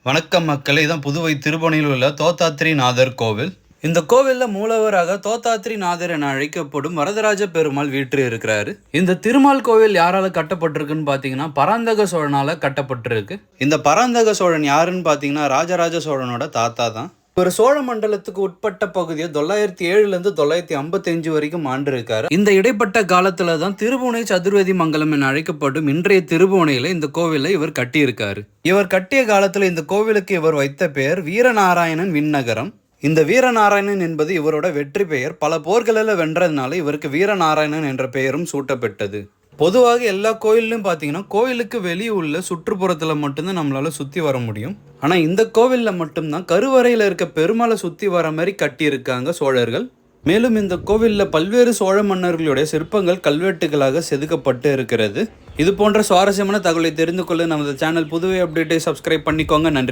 வணக்கம் மக்களே, இதான் புதுவை திருப்பணியில் உள்ள தோத்தாத்ரி நாதர் கோவில். இந்த கோவில்ல மூலவராக தோத்தாத்ரி நாதர் என அழைக்கப்படும் வரதராஜ பெருமாள் வீற்று இருக்கிறாரு. இந்த திருமால் கோவில் யாரால கட்டப்பட்டிருக்குன்னு பாத்தீங்கன்னா பராந்தக சோழனால கட்டப்பட்டிருக்கு. இந்த பராந்தக சோழன் யாருன்னு பாத்தீங்கன்னா ராஜராஜ சோழனோட தாத்தா தான். ஒரு சோழ மண்டலத்துக்கு உட்பட்ட பகுதியை 907 955 வரைக்கும் ஆண்டிருக்காரு. இந்த இடைப்பட்ட காலத்துல தான் திருபுவனை சதுர்வேதி மங்கலம் என அழைக்கப்படும் இன்றைய திருபுவனையில இந்த கோவிலை இவர் கட்டியிருக்காரு. இவர் கட்டிய காலத்துல இந்த கோவிலுக்கு இவர் வைத்த பெயர் வீரநாராயணன் விண்ணகரம். இந்த வீரநாராயணன் என்பது இவரோட வெற்றி பெயர். பல போர்களில் வென்றதுனால இவருக்கு வீரநாராயணன் என்ற பெயரும் சூட்டப்பட்டது. பொதுவாக எல்லா கோயிலும் பார்த்தீங்கன்னா கோவிலுக்கு வெளியே உள்ள சுற்றுப்புறத்தில் மட்டும்தான் நம்மளால சுற்றி வர முடியும். ஆனால் இந்த கோவிலில் மட்டும்தான் கருவறையில் இருக்க பெருமாளை சுற்றி வர மாதிரி கட்டியிருக்காங்க சோழர்கள். மேலும் இந்த கோவிலில் பல்வேறு சோழ மன்னர்களுடைய சிற்பங்கள் கல்வெட்டுகளாக செதுக்கப்பட்டு இருக்கிறது. இது போன்ற சுவாரஸ்யமான தகவலை தெரிந்து கொள்ள நமது சேனல் புதுவை அப்டேட்டை சப்ஸ்கிரைப் பண்ணிக்கோங்க. நன்றி.